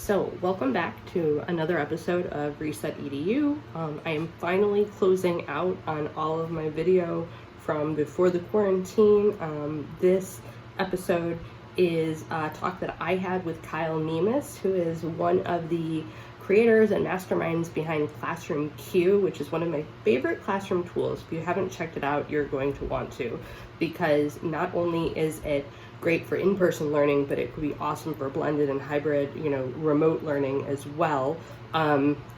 So welcome back to another episode of Reset EDU. I am finally closing out on all of my video from before the quarantine. This episode is a talk that I had with Kyle Niemis, who is one of the creators and masterminds behind ClassroomQ, which is one of my favorite classroom tools. If you haven't checked it out, you're going to want to, because not only is it great for in-person learning, but it could be awesome for blended and hybrid, remote learning as well.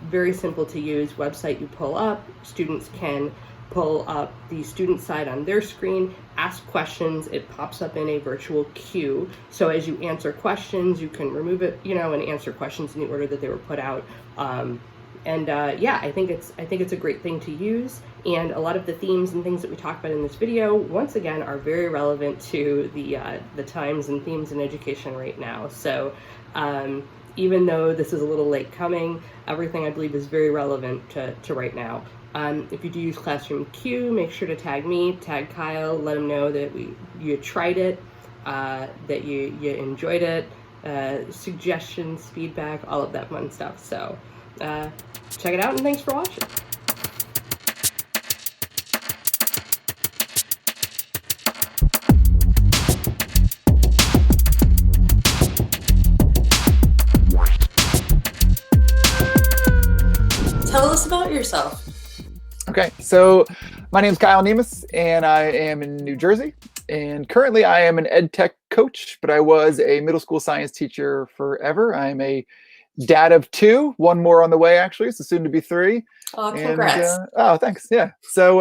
Very simple to use website you pull up. Students can pull up the student side on their screen, ask questions, it pops up in a virtual queue. So as you answer questions, you can remove it, and answer questions in the order that they were put out. I think it's a great thing to use. And a lot of the themes and things that we talk about in this video, once again, are very relevant to the times and themes in education right now. So even though this is a little late coming, everything I believe is very relevant to right now. If you do use ClassroomQ, make sure to tag me, tag Kyle, let him know that you tried it, that you enjoyed it, suggestions, feedback, all of that fun stuff. So check it out, and thanks for watching. Tell us about yourself. Okay, so my name is Kyle Niemis, and I am in New Jersey. And currently I am an ed tech coach, but I was a middle school science teacher forever. I'm a dad of 2, one more on the way, actually, so soon to be 3. Oh, congrats. Thanks. Yeah. So,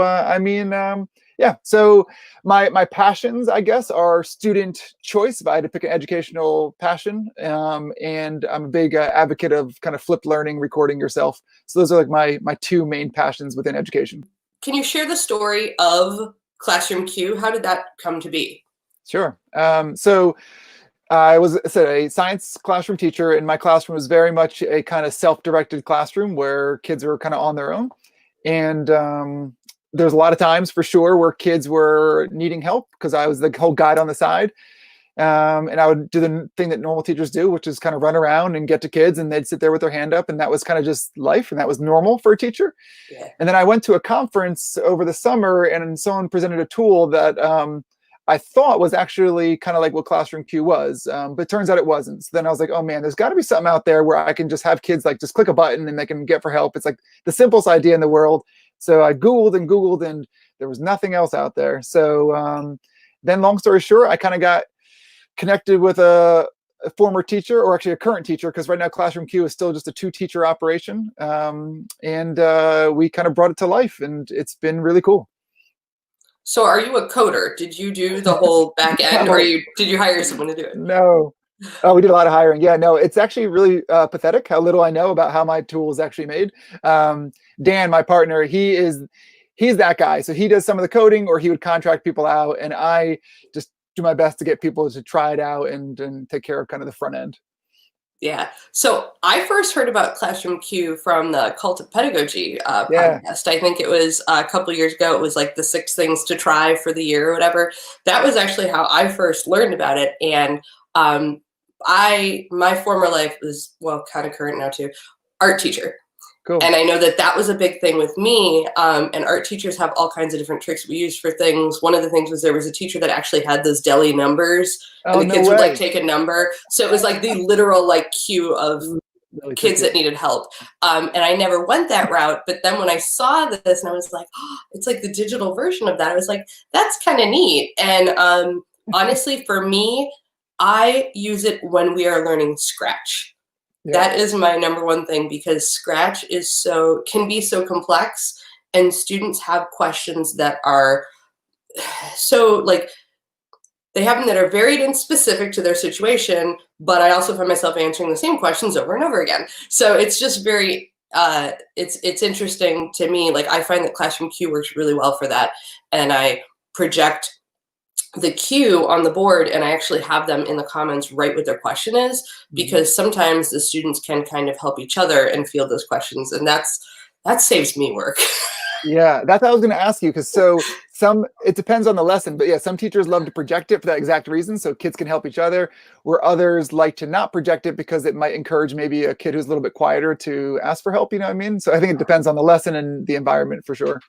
so my passions, I guess, are student choice, if I had to pick an educational passion. And I'm a big advocate of kind of flipped learning, recording yourself. So those are like my 2 main passions within education. Can you share the story of ClassroomQ? How did that come to be? Sure. So I was a science classroom teacher, and my classroom was very much a kind of self-directed classroom where kids were kind of on their own. And there's a lot of times for sure where kids were needing help because I was the whole guide on the side. And I would do the thing that normal teachers do, which is kind of run around and get to kids, and they'd sit there with their hand up, and that was kind of just life, and that was normal for a teacher. Yeah. And then I went to a conference over the summer, and someone presented a tool that I thought was actually kind of like what ClassroomQ was, but it turns out it wasn't. So then I was like, oh man, there's got to be something out there where I can just have kids like just click a button and they can get for help. It's like the simplest idea in the world. So I Googled, and there was nothing else out there. So then long story short, I kind of got connected with a former teacher, or actually a current teacher, because right now ClassroomQ is still just a 2-teacher operation. We kind of brought it to life, and it's been really cool. So are you a coder? Did you do the whole back end, or did you hire someone to do it? No. Oh, we did a lot of hiring. Yeah, no, it's actually really pathetic how little I know about how my tool is actually made. Dan, my partner, he's that guy. So he does some of the coding, or he would contract people out, and I just do my best to get people to try it out and take care of kind of the front end. Yeah. So I first heard about ClassroomQ from the Cult of Pedagogy podcast. I think it was a couple of years ago. It was like the 6 things to try for the year or whatever. That was actually how I first learned about it. And my former life was, well, kind of current now too, art teacher. Cool. And I know that was a big thing with me. And art teachers have all kinds of different tricks we use for things. One of the things was there was a teacher that actually had those deli numbers, and the kids would like take a number. So it was like the literal like queue of kids that needed help. And I never went that route. But then when I saw this, and I was like, oh, it's like the digital version of that. I was like, that's kind of neat. And honestly, for me, I use it when we are learning Scratch. Yeah. That is my number one thing, because Scratch can be so complex, and students have questions that are so like, they have them that are varied and specific to their situation, but I also find myself answering the same questions over and over again. So it's just very, it's interesting to me. Like, I find that ClassroomQ works really well for that, and I project the queue on the board, and I actually have them in the comments write what their question is, because sometimes the students can kind of help each other and field those questions, and that saves me work. Yeah, that's what I was going to ask you, because it depends on the lesson, but yeah, some teachers love to project it for that exact reason, so kids can help each other, where others like to not project it because it might encourage maybe a kid who's a little bit quieter to ask for help, you know what I mean? So I think it depends on the lesson and the environment for sure.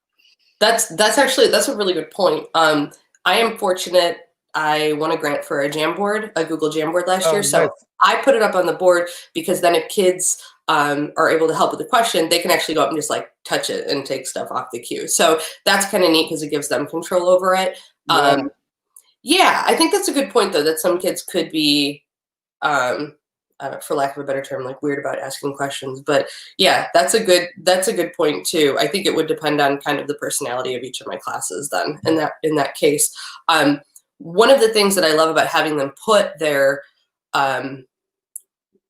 That's a really good point. I am fortunate. I won a grant for a Jamboard, a Google Jamboard last Oh, year. nice. So I put it up on the board because then if kids are able to help with the question, they can actually go up and just like touch it and take stuff off the queue. So that's kind of neat because it gives them control over it. Yeah. Yeah, I think that's a good point though, that some kids could be um, for lack of a better term, like weird about asking questions. But yeah, that's a good point too. I think it would depend on kind of the personality of each of my classes then in that case. One of the things that I love about having them put their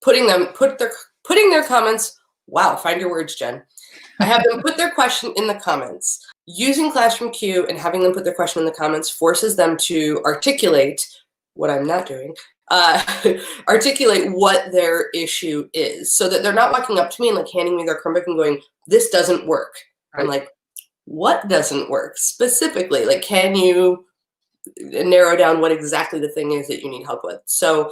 putting their comments, wow, find your words, Jen. I have them put their question in the comments. Using ClassroomQ and having them put their question in the comments forces them to articulate what I'm not doing, articulate what their issue is, so that they're not walking up to me and like handing me their Chromebook and going, "This doesn't work." Right. I'm like, "What doesn't work specifically? Like, can you narrow down what exactly the thing is that you need help with?" So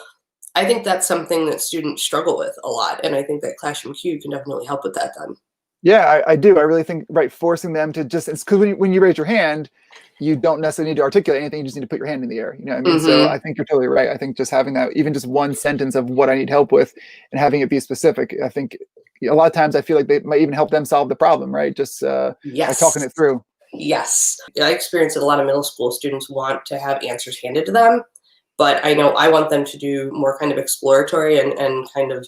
I think that's something that students struggle with a lot, and I think that ClassroomQ can definitely help with that then. Yeah, I do. I really think, right, forcing them to just, it's because when you raise your hand, you don't necessarily need to articulate anything. You just need to put your hand in the air. You know what I mean? So I think you're totally right. I think just having that, even just one sentence of what I need help with and having it be specific, I think a lot of times I feel like they might even help them solve the problem, right? Just by talking it through. Yes. I experience that a lot of middle school students want to have answers handed to them, but I know I want them to do more kind of exploratory and kind of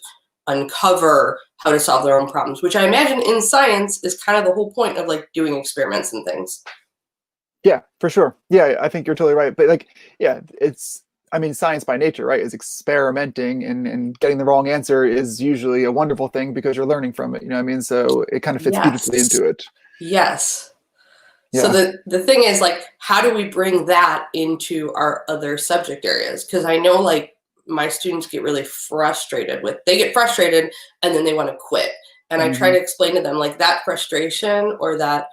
uncover how to solve their own problems, which I imagine in science is kind of the whole point of like doing experiments and things. Yeah, for sure. Yeah, I think you're totally right. But like, yeah, I mean, science by nature, right, is experimenting, and getting the wrong answer is usually a wonderful thing because you're learning from it. You know what I mean? So it kind of fits beautifully into it. Yes. Yeah. So the thing is, like, how do we bring that into our other subject areas? Because I know like my students get really frustrated they get frustrated and then they want to quit. And I try to explain to them like that frustration or that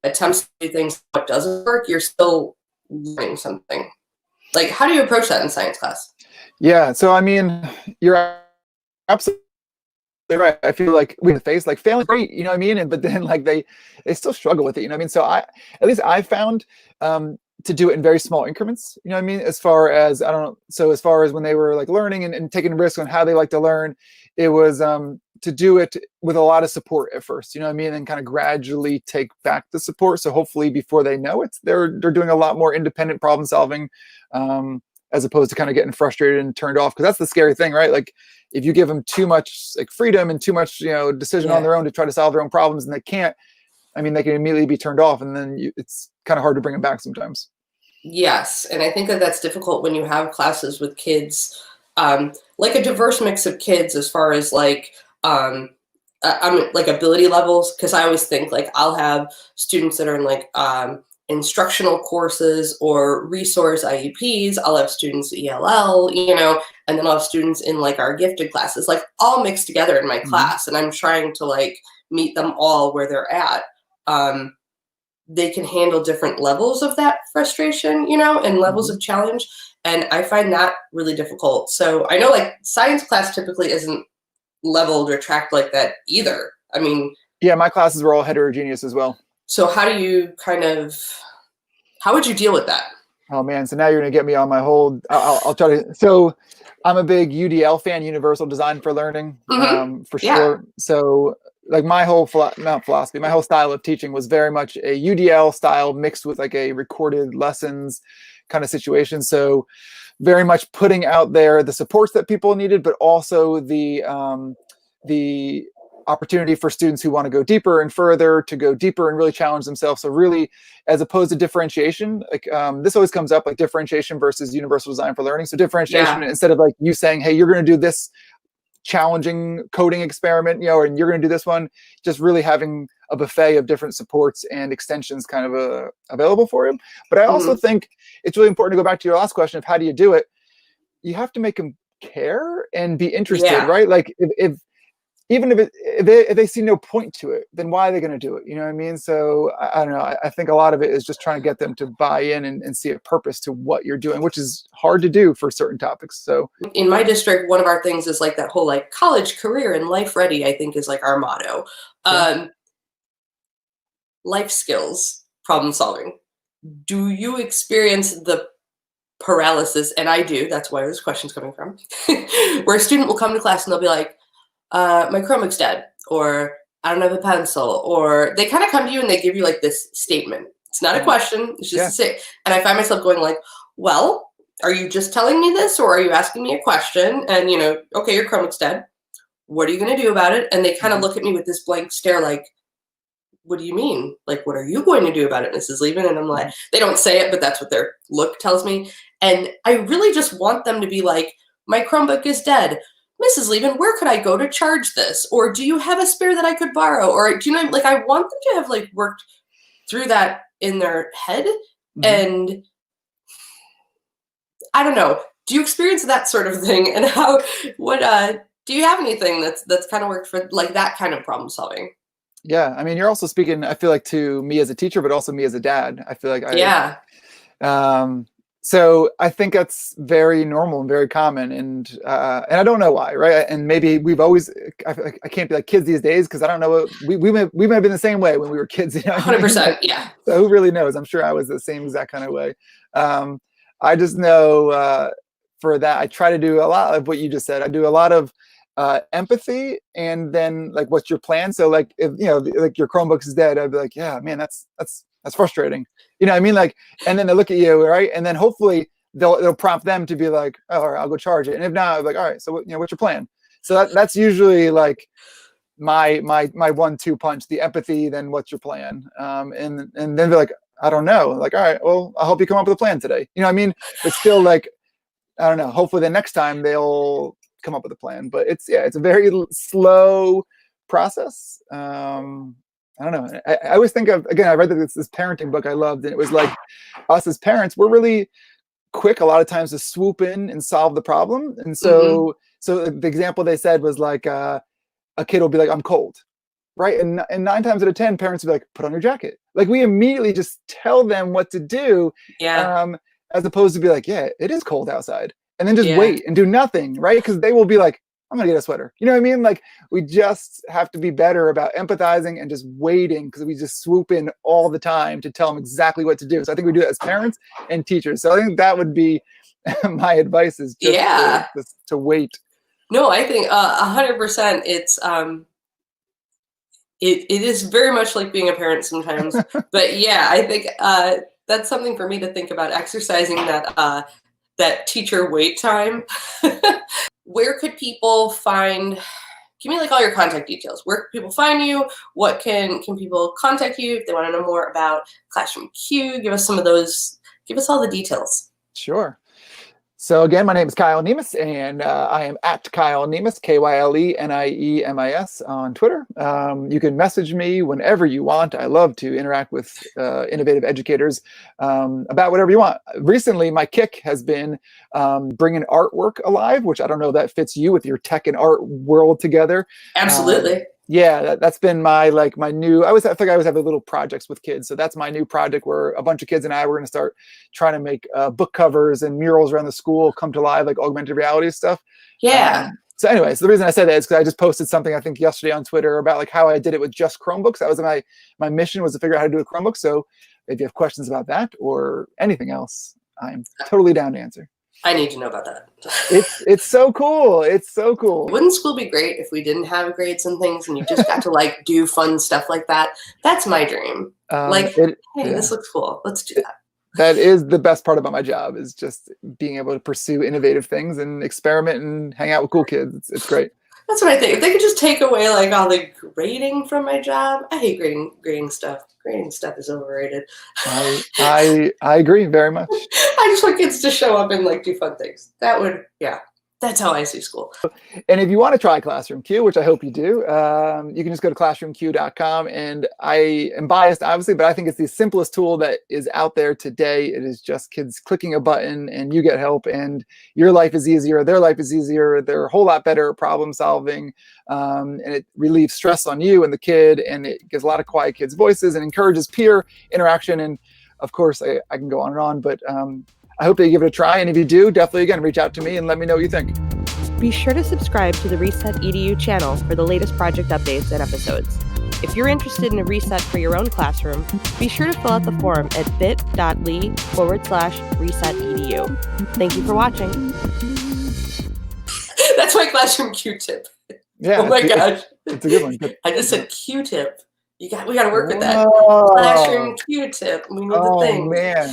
attempts to do things that doesn't work, you're still learning something. Like, how do you approach that in science class? Yeah. So, I mean, you're absolutely right. I feel like with the face, like failing great, you know what I mean? But then like they still struggle with it, you know what I mean? So at least I found to do it in very small increments, you know what I mean? As far as, I don't know, so as far as when they were like learning and taking risks on how they like to learn, it was to do it with a lot of support at first, you know what I mean? And kind of gradually take back the support. So hopefully before they know it, they're doing a lot more independent problem solving, as opposed to kind of getting frustrated and turned off. Because that's the scary thing, right? Like if you give them too much like freedom and too much, decision on their own to try to solve their own problems, and they can't, I mean, they can immediately be turned off, and then it's kind of hard to bring them back sometimes. Yes, and I think that that's difficult when you have classes with kids, like a diverse mix of kids as far as like like ability levels. Because I always think like I'll have students that are in like instructional courses or resource IEPs. I'll have students ELL, and then I'll have students in like our gifted classes, like all mixed together in my class, and I'm trying to like meet them all where they're at. They can handle different levels of that frustration, and levels of challenge. And I find that really difficult. So I know like science class typically isn't leveled or tracked like that either. I mean, yeah, my classes were all heterogeneous as well. So how would you deal with that? Oh man, so now you're gonna get me on my whole. I'll try to. So I'm a big UDL fan, Universal Design for Learning, for sure. So like my whole not philosophy, my whole style of teaching was very much a UDL style mixed with like a recorded lessons kind of situation. So very much putting out there the supports that people needed, but also the opportunity for students who want to go deeper and further to go deeper and really challenge themselves. So really, as opposed to differentiation, like this always comes up, like differentiation versus universal design for learning. So differentiation, instead of like you saying, hey, you're going to do this challenging coding experiment, and you're going to do this one, just really having a buffet of different supports and extensions kind of available for him. But I also think it's really important to go back to your last question of how do you do it? You have to make them care and be interested, right? Like if even if they see no point to it, then why are they going to do it? You know what I mean? So I don't know. I think a lot of it is just trying to get them to buy in and see a purpose to what you're doing, which is hard to do for certain topics. So in my district, one of our things is like that whole like college, career, and life ready, I think is like our motto. sure. Life skills, problem solving. Do you experience the paralysis? And I do. That's where this question's coming from. Where a student will come to class and they'll be like, my Chromebook's dead, or I don't have a pencil, or they kind of come to you and they give you like this statement. It's not a question, it's just a statement. And I find myself going like, well, are you just telling me this, or are you asking me a question? And you know, okay, your Chromebook's dead. What are you going to do about it? And they kind of look at me with this blank stare like, what do you mean? Like, what are you going to do about it, Mrs. Levin? And I'm like, they don't say it, but that's what their look tells me. And I really just want them to be like, my Chromebook is dead. Mrs. Levin, where could I go to charge this? Or do you have a spare that I could borrow? Or do you know, like, I want them to have like worked through that in their head. And I don't know, do you experience that sort of thing? And do you have anything that's kind of worked for like that kind of problem solving? Yeah, I mean, you're also speaking, I feel like, to me as a teacher, but also me as a dad. I feel like so I think that's very normal and very common, and I don't know why, right? And maybe we've always, I can't be like kids these days because I don't know, we may have been the same way when we were kids. You know, 100%, yeah. So who really knows? I'm sure I was the same exact kind of way. I just know for that, I try to do a lot of what you just said. I do a lot of empathy, and then like, what's your plan? So like, if you know, like your Chromebook is dead, I'd be like, yeah, man, that's frustrating. You know what I mean? Like, and then they look at you, right? And then hopefully they'll prompt them to be like, oh, all right, I'll go charge it. And if not, I'm like, all right, so what, you know, what's your plan? So that's usually like my 1-2 punch, the empathy, then what's your plan? And then they're like, I don't know. Like, all right, well, I'll help you come up with a plan today. You know what I mean? But still, like, I don't know. Hopefully the next time they'll come up with a plan. But it's a very slow process. I don't know. I always think of, again, I read this parenting book I loved, and it was like, us as parents, we're really quick a lot of times to swoop in and solve the problem. And so the example they said was like, a kid will be like, I'm cold, right? And 9 times out of 10, parents will be like, put on your jacket. Like, we immediately just tell them what to do, as opposed to be like, yeah, it is cold outside, and then just wait and do nothing, right? Because they will be like, I'm gonna get a sweater. You know what I mean? Like, we just have to be better about empathizing and just waiting, because we just swoop in all the time to tell them exactly what to do. So I think we do it as parents and teachers. So I think that would be my advice, is just to wait. No, I think 100%. It's it is very much like being a parent sometimes. But yeah, I think that's something for me to think about, exercising that teacher wait time. Where could people find, give me like all your contact details. Where can people find you? What can people contact you if they want to know more about ClassroomQ? Give us some of those, give us all the details. Sure. So again, my name is Kyle Niemis, and I am at Kyle Niemis, KyleNiemis on Twitter. You can message me whenever you want. I love to interact with innovative educators about whatever you want. Recently, my kick has been bringing artwork alive, which I don't know if that fits you with your tech and art world together. Absolutely. Yeah, that's been my new, I always have little projects with kids. So that's my new project, where a bunch of kids and I, we're going to start trying to make book covers and murals around the school come to life, like augmented reality stuff. Yeah. So anyway, so the reason I said that is because I just posted something, I think yesterday, on Twitter about like how I did it with just Chromebooks. That was my mission, was to figure out how to do a Chromebook. So if you have questions about that or anything else, I'm totally down to answer. I need to know about that. It's so cool. It's so cool. Wouldn't school be great if we didn't have grades and things, and you just got to like do fun stuff like that? That's my dream. This looks cool. Let's do that. That is the best part about my job, is just being able to pursue innovative things and experiment and hang out with cool kids. It's great. That's what I think. If they could just take away like all the grading from my job. I hate grading stuff. Grading stuff is overrated. I agree very much. I just want kids to show up and like do fun things. That would, yeah. That's how I see school. And if you want to try ClassroomQ, which I hope you do, you can just go to classroomq.com. And I am biased, obviously, but I think it's the simplest tool that is out there today. It is just kids clicking a button and you get help, and your life is easier, their life is easier, they're a whole lot better at problem solving, and it relieves stress on you and the kid, and it gives a lot of quiet kids' voices and encourages peer interaction. And of course, I can go on and on, but I hope that you give it a try. And if you do, definitely, again, reach out to me and let me know what you think. Be sure to subscribe to the Reset EDU channel for the latest project updates and episodes. If you're interested in a reset for your own classroom, be sure to fill out the form at bit.ly/Reset EDU. Thank you for watching. That's my classroom Q-tip. Yeah. Oh my gosh. It's a good one. Good. I just said Q-tip. We got to work with that. Classroom Q-tip. We need the thing. Oh man.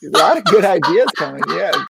A lot of good ideas coming. Yeah.